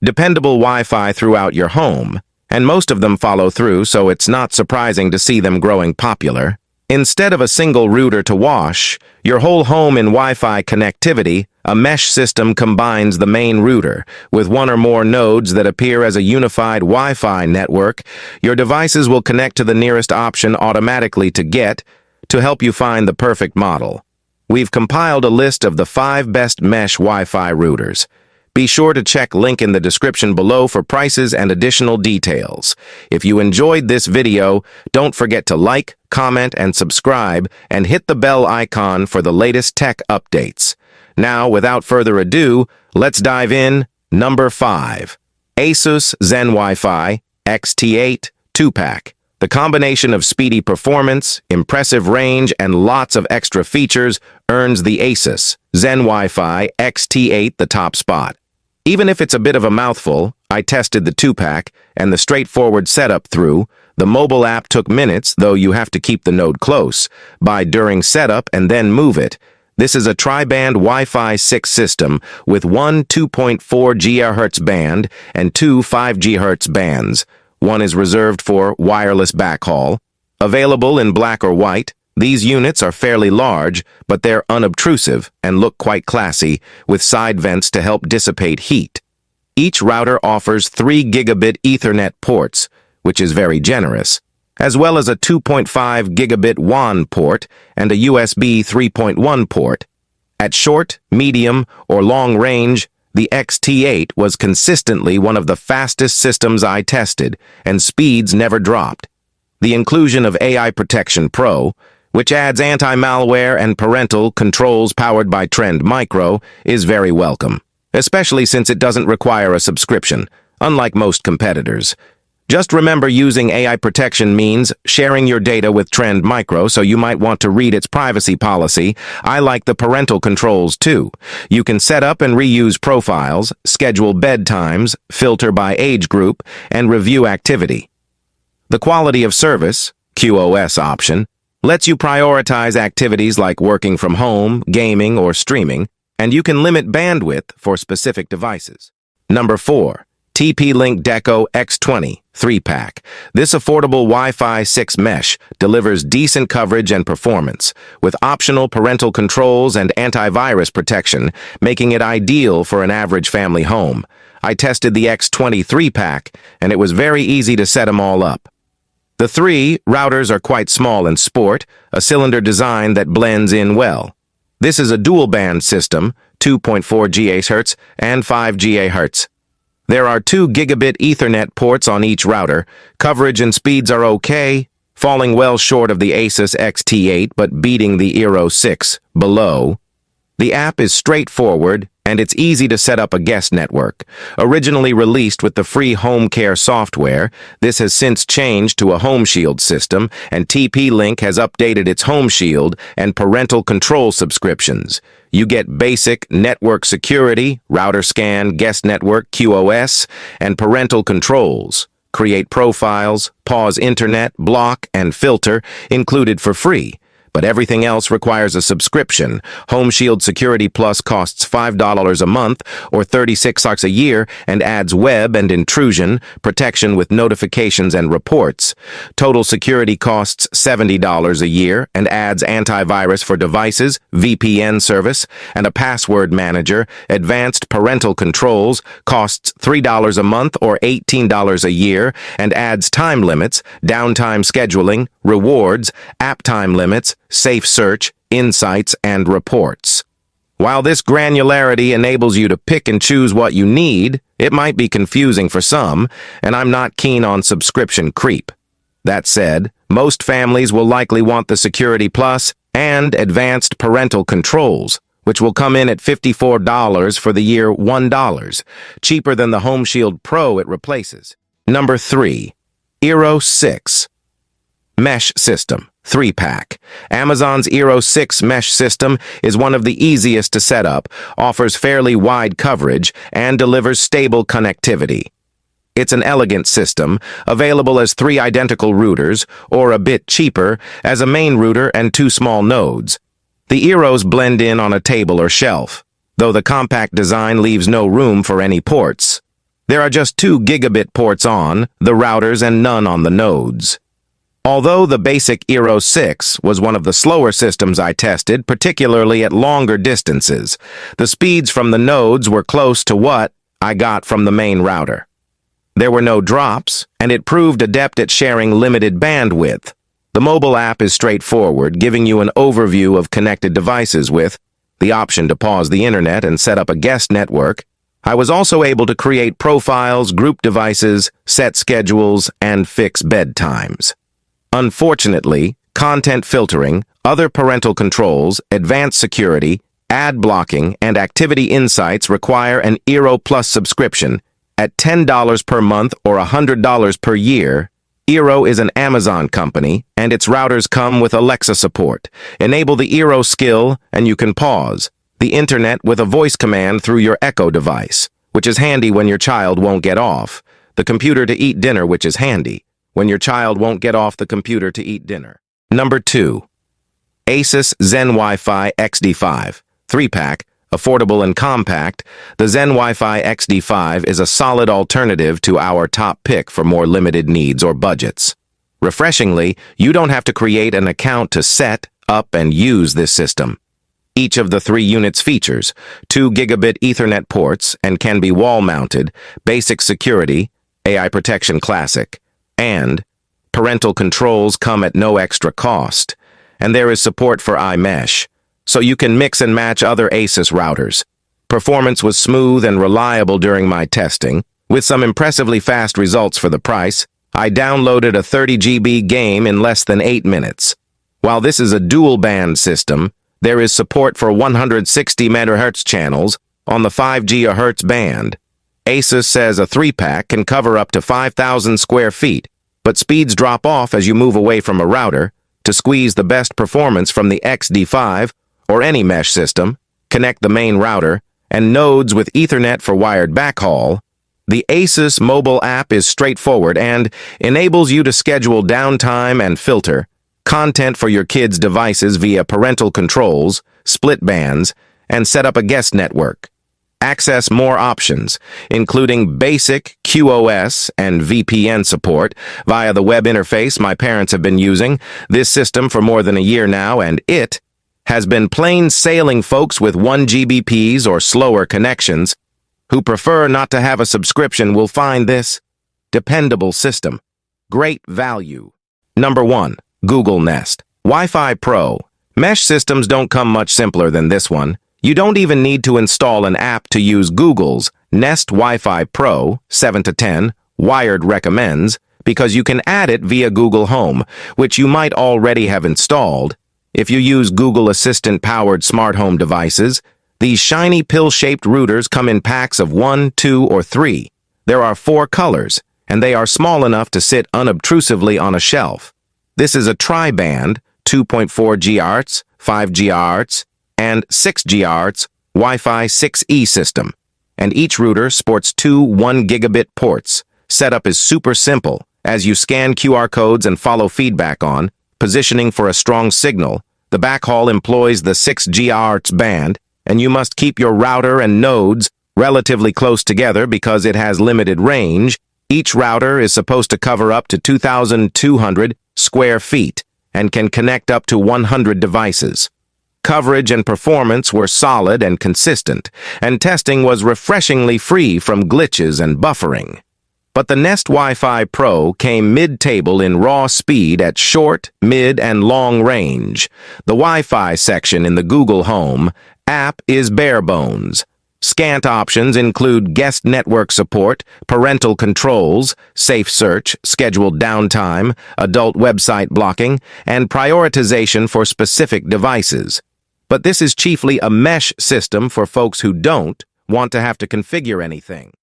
Dependable Wi-Fi throughout your home, and most of them follow through, so it's not surprising to see them growing popular. Instead of a single router to wash your whole home in Wi-Fi connectivity, a mesh system combines the main router with one or more nodes that appear as a unified Wi-Fi network. Your devices will connect to the nearest option automatically to help you find the perfect model. We've compiled a list of the 5 best mesh Wi-Fi routers. Be sure to check link in the description below for prices and additional details. If you enjoyed this video, don't forget to like, comment, and subscribe, and hit the bell icon for the latest tech updates. Now, without further ado, let's dive in. Number 5. Asus ZenWiFi XT8 2-pack. The combination of speedy performance, impressive range, and lots of extra features earns the Asus ZenWiFi XT8 the top spot. Even if it's a bit of a mouthful, I tested the 2-pack and the straightforward setup through. The mobile app took minutes, though you have to keep the node close by during setup and then move it. This is a tri-band Wi-Fi 6 system with one 2.4 GHz band and two 5 GHz bands. One is reserved for wireless backhaul. Available in black or white, these units are fairly large, but they're unobtrusive and look quite classy, with side vents to help dissipate heat. Each router offers 3 gigabit Ethernet ports, which is very generous, as well as a 2.5 gigabit WAN port and a USB 3.1 port. At short, medium, or long range, the XT8 was consistently one of the fastest systems I tested, and speeds never dropped. The inclusion of AI Protection Pro, which adds anti-malware and parental controls powered by Trend Micro, is very welcome, especially since it doesn't require a subscription, unlike most competitors. Just remember, using AI protection means sharing your data with Trend Micro, so you might want to read its privacy policy. I like the parental controls too. You can set up and reuse profiles, schedule bedtimes, filter by age group, and review activity. The quality of service, QoS option, lets you prioritize activities like working from home, gaming, or streaming, and you can limit bandwidth for specific devices. Number 4. TP-Link Deco X20 3-pack. This affordable Wi-Fi 6 mesh delivers decent coverage and performance, with optional parental controls and antivirus protection, making it ideal for an average family home. I tested the X20 3-pack, and it was very easy to set them all up. The 3 routers are quite small and sport a cylinder design that blends in well. This is a dual-band system, 2.4 GHz and 5 GHz. There are 2 gigabit Ethernet ports on each router. Coverage and speeds are okay, falling well short of the Asus XT8 but beating the Eero 6 below. The app is straightforward, and it's easy to set up a guest network. Originally released with the free home care software, this has since changed to a Home Shield system, and TP-Link has updated its Home Shield and parental control subscriptions. You get basic network security, router scan, guest network, QoS, and parental controls. Create profiles, pause internet, block, and filter included for free. But everything else requires a subscription. Home Shield Security Plus costs $5 a month or $36 a year and adds web and intrusion protection with notifications and reports. Total Security costs $70 a year and adds antivirus for devices, VPN service, and a password manager. Advanced Parental Controls costs $3 a month or $18 a year and adds time limits, downtime scheduling, rewards, app time limits, safe search, insights, and reports. While this granularity enables you to pick and choose what you need, it might be confusing for some, and I'm not keen on subscription creep. That said, most families will likely want the Security Plus and Advanced Parental Controls, which will come in at $54 for the year, $1, cheaper than the Home Shield Pro it replaces. Number 3. Eero 6 Mesh System 3-pack. Amazon's Eero 6 mesh system is one of the easiest to set up, offers fairly wide coverage, and delivers stable connectivity. It's an elegant system, available as 3 identical routers, or a bit cheaper, as a main router and 2 small nodes. The Eeros blend in on a table or shelf, though the compact design leaves no room for any ports. There are just 2 gigabit ports on the routers and none on the nodes. Although the basic Eero 6 was one of the slower systems I tested, particularly at longer distances, the speeds from the nodes were close to what I got from the main router. There were no drops, and it proved adept at sharing limited bandwidth. The mobile app is straightforward, giving you an overview of connected devices with the option to pause the internet and set up a guest network. I was also able to create profiles, group devices, set schedules, and fix bedtimes. Unfortunately, content filtering, other parental controls, advanced security, ad blocking, and activity insights require an Eero Plus subscription. At $10 per month or $100 per year, Eero is an Amazon company, and its routers come with Alexa support. Enable the Eero skill, and you can pause the internet with a voice command through your Echo device, which is handy when your child won't get off the computer to eat dinner, which is handy when your child won't get off the computer to eat dinner. Number 2. Asus ZenWiFi XD5 3-pack, affordable and compact. The ZenWiFi XD5 is a solid alternative to our top pick for more limited needs or budgets. Refreshingly, you don't have to create an account to set up and use this system. Each of the 3 units features 2 gigabit Ethernet ports and can be wall-mounted, basic security, AI protection classic, and parental controls come at no extra cost, and there is support for iMesh, so you can mix and match other Asus routers. Performance was smooth and reliable during my testing, with some impressively fast results for the price. I downloaded a 30 GB game in less than 8 minutes. While this is a dual-band system, there is support for 160 MHz channels on the 5 GHz band. Asus says a 3-pack can cover up to 5,000 square feet, but speeds drop off as you move away from a router. To squeeze the best performance from the XD5 or any mesh system, connect the main router and nodes with Ethernet for wired backhaul. The Asus mobile app is straightforward and enables you to schedule downtime and filter content for your kids' devices via parental controls, split bands, and set up a guest network. Access more options, including basic QoS and VPN support via the web interface my parents have been using this system for more than a year now, and it has been plain sailing. Folks with 1 Gbps or slower connections who prefer not to have a subscription will find this dependable system. Great value. Number 1. Google Nest Wi-Fi Pro. Mesh systems don't come much simpler than this one. You don't even need to install an app to use Google's Nest Wi-Fi Pro 7 to 10 wired recommends, because you can add it via Google Home, which you might already have installed. If you use Google Assistant-powered smart home devices, these shiny pill-shaped routers come in packs of 1, 2, or 3. There are 4 colors, and they are small enough to sit unobtrusively on a shelf. This is a tri-band, 2.4 GHz, 5 GHz, and 6 GHz Wi-Fi 6E system, and each router sports 2 1 gigabit ports. Setup is super simple, as you scan QR codes and follow feedback on positioning for a strong signal. The backhaul employs the 6 GHz band, and you must keep your router and nodes relatively close together because it has limited range. Each router is supposed to cover up to 2,200 square feet and can connect up to 100 devices. Coverage and performance were solid and consistent, and testing was refreshingly free from glitches and buffering. But the Nest Wi-Fi Pro came mid-table in raw speed at short, mid, and long range. The Wi-Fi section in the Google Home app is bare bones. Scant options include guest network support, parental controls, safe search, scheduled downtime, adult website blocking, and prioritization for specific devices. But this is chiefly a mesh system for folks who don't want to have to configure anything.